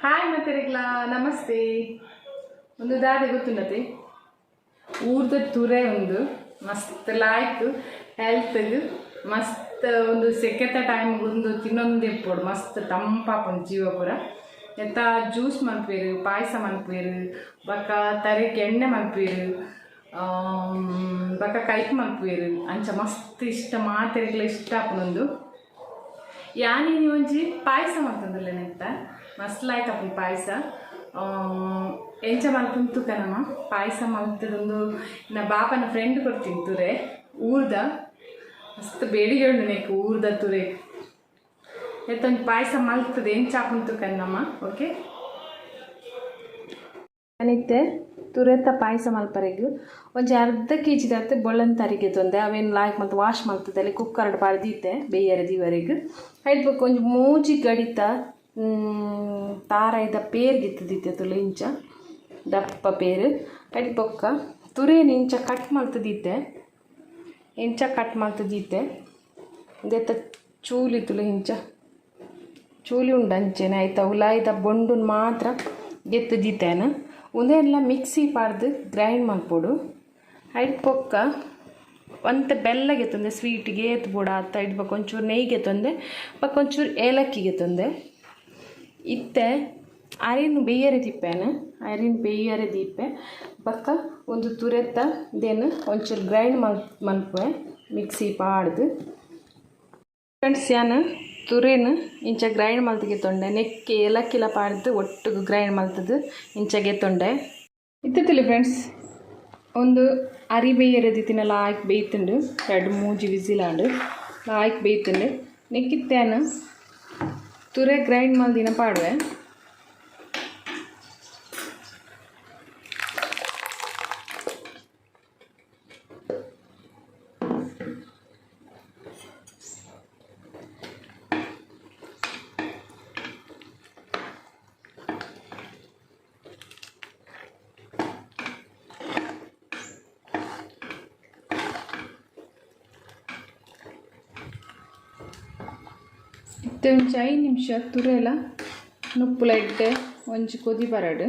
Hi ಮತ್ತೆರೆಗ್ಲ ನಮಸ್ತೆ. ಒಂದು ದಾದೆ ಗೊತ್ತುಂಡತೆ ಊರ್ದ ತುರೆ ಒಂದು ಮಸ್ತ್ ಲಾಯ್ಕ್ ಹೆಲ್ತ್ಗೆ ಮಸ್ತ್ ಒಂದು ಸೆಕೆತ ಟೈಮ್ ಒಂದು ತಿನ್ನೊಂದು ಎಪ್ಪೋಡು ಮಸ್ತ್ ತಂಪಾಪುಂಡು ಜೀವ ಪೂರ. ಎತ್ತ ಜ್ಯೂಸ್ ಮನ್ಪೇರು, ಪಾಯಸ ಮನ್ಪೇರು, ಬಕ್ಕ ತರೆಗೆ ಎಣ್ಣೆ ಮನ್ಪೇರು, ಬಕ್ಕ ಕೈಕ್ ಮನ್ಪೇರು ಅಂಚ ಮಸ್ತ್ ಇಷ್ಟ ಮಾತೆರೆಗ್ಲ ಇಷ್ಟ ಆಪುನೊಂದು. ಯಾನೇನು ಒಂಜಿ ಪಾಯಸ ಮಾಡ್ತಂದಿಲ್ಲೆನೆಂತ ಮಸ್ತ್ ಲಾಯ್ಕ್ ಆಪುಂಡು ಪಾಯಸ. ಎಂಚ ಮಲ್ಪುಂತುಕ ನಮ್ಮ ಪಾಯಸ ಮಲ್ತದೊಂದು ನಾ ಬಾಪನ ಫ್ರೆಂಡ್ ಕೊಡ್ತೀನಿ ತುರೆ ಊರ್ದ ಮಸ್ತ್ ಬೇಡಿಗೆ ಉಂಡು ನೆಕ್ ಊರ್ದ ತುರೆ ಎತ್ತೊಂದು ಪಾಯಸ ಮಲ್ತದೆ ಎಂಚ ಆಪುಂತುಕ ನಮ್ಮ. ಓಕೆ ನಾನಿತ್ತೆ ತುರೆತ ಪಾಯಸ ಮಲ್ಪರೆಗು ಒಂಜಿ ಅರ್ಧ ಕೆಜಿ ದಾತೆ ಬೊಳ್ಳನ್ ತರಿಗೆ ತೊಂದೆ ಅವೇನು ಲಾಯ್ಕ್ ಮತ್ತು ವಾಶ್ ಮಲ್ತದೆ ಅಲ್ಲಿ ಕುಕ್ಕರ್ಡ್ ಪಾಡ್ದಿತ್ತೆ ಬೇಯರೆ ದಿವರೆಗೆ ಹೇಳ್ಬೇಕು. ಒಂಜಿ ಮೂಜಿ ಗಡಿತ ತಾರೈದ ಪೇರ್ಗಿತ್ತದಿತ್ತೆ ತುಳು ಇಂಚ ದಪ್ಪ ಪೇರು ಅಡಿ ಬೊಕ್ಕ ತುರೇನು ಇಂಚ ಕಟ್ ಮಲ್ತದಿತ್ತೆ ಕಟ್ ಮಲ್ತದಿತ್ತೆ ಇದೆತ್ತ ಚೂಲಿ ತುಳು ಇಂಚ ಚೂಲಿ ಉಂಡು ಅಂಚೆನೆ ಆಯ್ತಾ. ಉಲಾಯ್ದ ಬೊಂಡುನ್ ಮಾತ್ರ ಗೆತ್ತದಿತ್ತೇನು ಒಂದೆಲ್ಲ ಮಿಕ್ಸಿ ಪಾಡ್ದು ಗ್ರೈಂಡ್ ಮಾಡ್ಕೊಡು. ಐಟ್ ಪೊಕ್ಕ ಒಂತ ಬೆಲ್ಲಗೆ ತಂದೆ ಸ್ವೀಟಿಗೆ ಎತ್ಬೋಡ ಅತ್ತ ಇಡ್ಬೇಕು. ಒಂಚೂರು ನೆಯ್ಗೆ ತಂದೆ ಪಕ್ಕ ಒಂಚೂರು ಏಲಕ್ಕಿಗೆ ತಂದೆ ಇತ್ತೆ ಅರಿನು ಬೇಯರೆ ದಿಪ್ಪೆನು ಅರಿನು ಬೇಯರೆ ದೀಪೆ ಪಕ್ಕ ಒಂದು ತುರೆತ್ತ ಇದೇನು ಒಂಚೂರು ಗ್ರೈಂಡ್ ಮಲ್ಪೆ ಮಿಕ್ಸಿ ಪಾಡ್ದು. ಫ್ರೆಂಡ್ಸ್ ಯಾನು ತುರೇನು ಇಂಚ ಗ್ರೈಂಡ್ ಮಲ್ತಿಗೆ ತೊಂಡೆ ನೆಕ್ಕೆ ಏಲಕ್ಕಿಲ ಪಾಡ್ದು ಒಟ್ಟಿಗೆ ಗ್ರೈಂಡ್ ಮಲ್ತದು ಇಂಚಗೆ ತೊಂಡೆ ಇತ್ತಿಲ್ಲ. ಫ್ರೆಂಡ್ಸ್ ಒಂದು ಅರಿ ಬೇಯರೆ ದಿತ್ತಿನ ಲಾಯ್ಕ್ ಬೇಯ್ತುಂಡು 2-3 ವಿಸಿಲಾಂಡು ಲಾಯ್ಕ್ ಬೇಯ್ತುಂಡು ನೆಕ್ಕಿತ್ತೇನು ತುರೆ ಗ್ರೈಂಡ್ ಮಲ್ದಿನ ಪಾಡುವೆ. ಒಂಚು 5 ನಿಮಿಷ ತುರೆಲ ನುಪ್ಪುಲ ಇಡ್ಡೆ ಒಂಚು ಕೊದಿ ಬರಡು.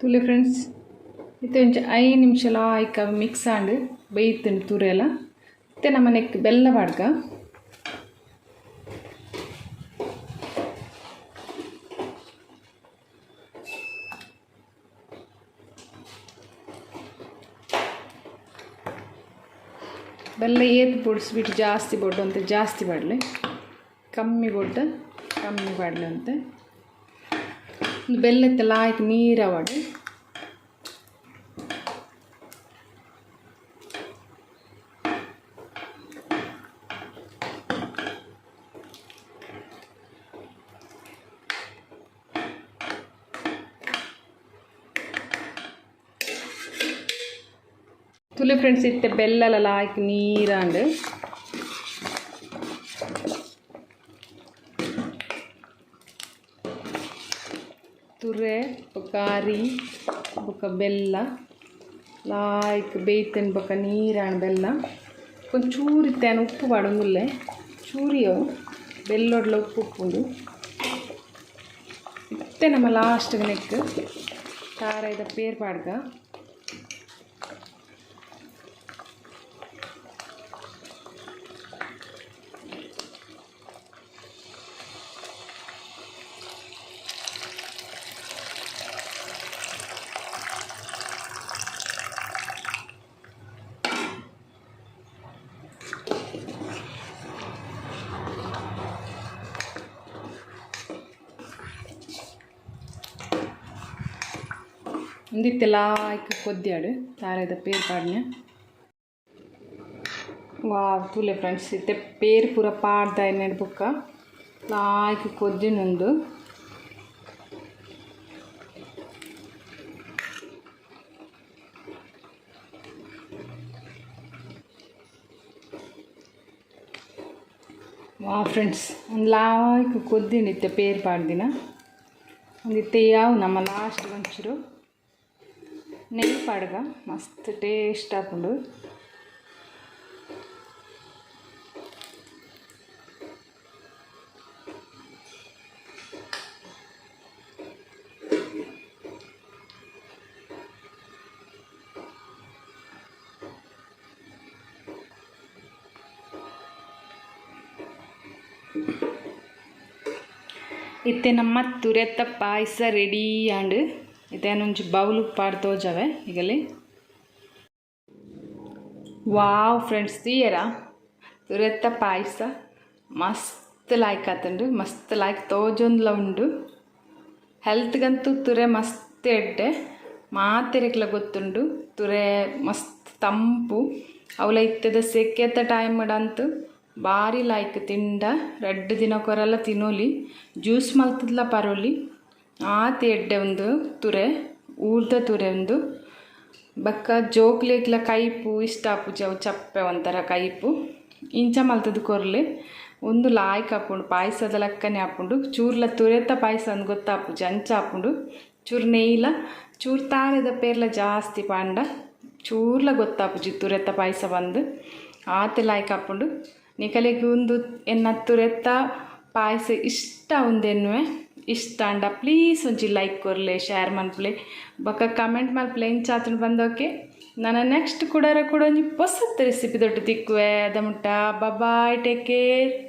ತುಲೆ ಫ್ರೆಂಡ್ಸ್ ಇತ್ತೆ ಒಂಚು 5 ನಿಮಿಷ ಲಾಯ್ಕ ಮಿಕ್ಸ್ ಆಂಡು ಬೇಯ್ತುಂಡು ತುರೆಲ. ಇತ್ತೆ ನಮ್ಮ ನೆಕ್ ಬೆಲ್ಲ ಪಾಡ್ಗ ಬೆಲ್ಲ ಏತು ಬೋಡು ಸ್ವೀಟ್ ಜಾಸ್ತಿ ಬೋಡು ಅಂತ ಜಾಸ್ತಿ ಬಾಡಲೆ ಕಮ್ಮಿ ಬೋಡು ಕಮ್ಮಿ ಬಾಡಲೆ ಅಂತೆ ಬೆಲ್ಲತ್ತೆ ಲಾಯ್ಕ್ ನೀರವಾಡು. ತುಲೆ ಫ್ರೆಂಡ್ಸ್ ಇತ್ತೆ ಬೆಲ್ಲ ಲಾಯ್ಕ್ ನೀರಾಂಡು ತುರೆ ಬೊಕ್ಕ ಅರಿ ಬೊಕ್ಕ ಬೆಲ್ಲ ಲಾಯ್ಕ್ ಬೇಯ್ತೇನೆ ಬೊಕ್ಕ ನೀರಾಂಡು ಬೆಲ್ಲ ಒಂಚೂರು ಇತ್ತೇನು ಉಪ್ಪು ಪಾಡೊಂದುಲ್ಲೆ ಚೂರಿಯೋ ಬೆಲ್ಲೊಡ್ಲ ಉಪ್ಪು ಉಪ್ಪುಂಡು ಇತ್ತೆ ನಮ್ಮ ಲಾಸ್ಟ್ಗೆ ನೆಕ್ ತಾರೈದ ಪೇರ್ ಪಾಡ್ಗ ಒಂದಿತ್ತೆ ಲಾಯ್ಕ್ ಕೊದ್ದಿಯಾಡು ತಾರೈದ ಪೇರ್ ಪಾಡ್ನೆ. ವಾವ್ ತುಲೆ ಫ್ರೆಂಡ್ಸ್ ಇತ್ತೆ ಪೇರ್ ಪೂರ ಪಾಡ್ದ ಎಣ್ಣೆ ಬೊಕ್ಕ ಲಾಯ್ಕ್ ಕೊದ್ದಿನೊಂದು ವಾವ್ ಫ್ರೆಂಡ್ಸ್ ಒಂದು ಲಾಯ್ಕ್ ಕೊದ್ದಿನಿತ್ತೆ ಪೇರ್ ಪಾಡ್ದಿನ ಒಂದಿತ್ತೆ ಯಾವ ನಮ್ಮ ಲಾಸ್ಟ್ ಒಂಚೂರು ನೆಯ್ಯಿ ಪಾಡ್ಗ ಮಸ್ತ್ ಟೇಸ್ಟ್ ಹಾಕೊಂಡು ಇತ್ತೆ ನಮ್ಮ ತುರೆತ್ತ ಪಾಯಸ ರೆಡಿ ಆಂಡ್ ಇತ್ತೇನೊಂಚು ಬೌಲ್ ಪಾಡ್ ತೋಜಾವೆ ಈಗಲ್ಲಿ ವಾವ್ ಫ್ರೆಂಡ್ಸ್ ತೀಯರ ತುರೆತ್ತ ಪಾಯಸ ಮಸ್ತ್ ಲಾಯ್ಕ್ ಆತಂಡು ಮಸ್ತ್ ಲಾಯ್ಕ್ ತೋಜೊಂದ್ಲ ಉಂಡು ಹೆಲ್ತ್ಗಂತೂ ತುರೆ ಮಸ್ತ್ ಎಡ್ಡೆ ಮಾತೆರೆಗ್ಲ ಗೊತ್ತುಂಡು ತುರೆ ಮಸ್ತ್ ತಂಪು ಅವಳ ಇತ್ತದ ಸೆಕೆತ್ತ ಟೈಮ್ಡಂತೂ ಭಾರಿ ಲಾಯ್ಕ್ ತಿಂಡ 2 ದಿನಕ್ಕೊರೆಲ್ಲ ತಿನ್ನೋಲಿ ಜ್ಯೂಸ್ ಮಲ್ತದ್ಲ ಪರೋಲಿ ಆತ ಎಡ್ಡೆ ಒಂದು ತುರೆ ಊರ್ದ ತುರೆ ಒಂದು ಬಕ್ಕ ಜೋಕ್ಲೆಗ್ಲ ಕೈಪು ಇಷ್ಟ ಆಪುಜಿ ಅವು ಚಪ್ಪೆ ಒಂಥರ ಕೈಪು ಇಂಚ ಮಲ್ತದ ಕೊರ್ಲೆ ಒಂದು ಲಾಯ್ಕ್ ಹಾಪುಂಡು ಪಾಯಸದ ಲೆಕ್ಕನೆ ಹಾಪುಂಡು ಚೂರ್ಲ ತುರೆತ ಪಾಯಸ ಅಂದ್ ಗೊತ್ತಾಪುಜಿ ಅಂಚ ಹಾಪುಂಡು ಚೂರು ನೆಯ್ಲ ಚೂರು ತಾರೆದ ಪೇರ್ಲ ಜಾಸ್ತಿ ಪಾಂಡ ಚೂರ್ಲ ಗೊತ್ತಾಪುಜಿ ತುರೆತ ಪಾಯಸ ಬಂದು ಆತ ಲಾಯ್ಕ್ ಹಾಪುಂಡು ನಿಕಲೆಗೆ ಒಂದು ಎನ್ನ ತುರೆತ್ತ ಪಾಯಸ ಇಷ್ಟ ಒಂದೆನ್ನುವೆ ಇಷ್ಟ ಅಂಡ ಪ್ಲೀಸ್ ಒಂಚಿ ಲೈಕ್ ಕೊರ್ಲೆ ಶೇರ್ ಮನ್ಪ್ಲೆ ಬೊಕ್ಕ ಕಮೆಂಟ್ ಮಲ್ಪ್ಲೆ ಇಂಚಾತನು ಬಂದೋಕೆ ನಾನು ನೆಕ್ಸ್ಟ್ ಕೂಡ ಒಂಜಿ ಹೊಸತ್ತು ರೆಸಿಪಿ ದೊಡ್ಡ ತಿಕ್ಕುವೆ ಅದ ಮುಟ್ಟ ಬಾಯ್ ಟೇಕ್ ಕೇರ್.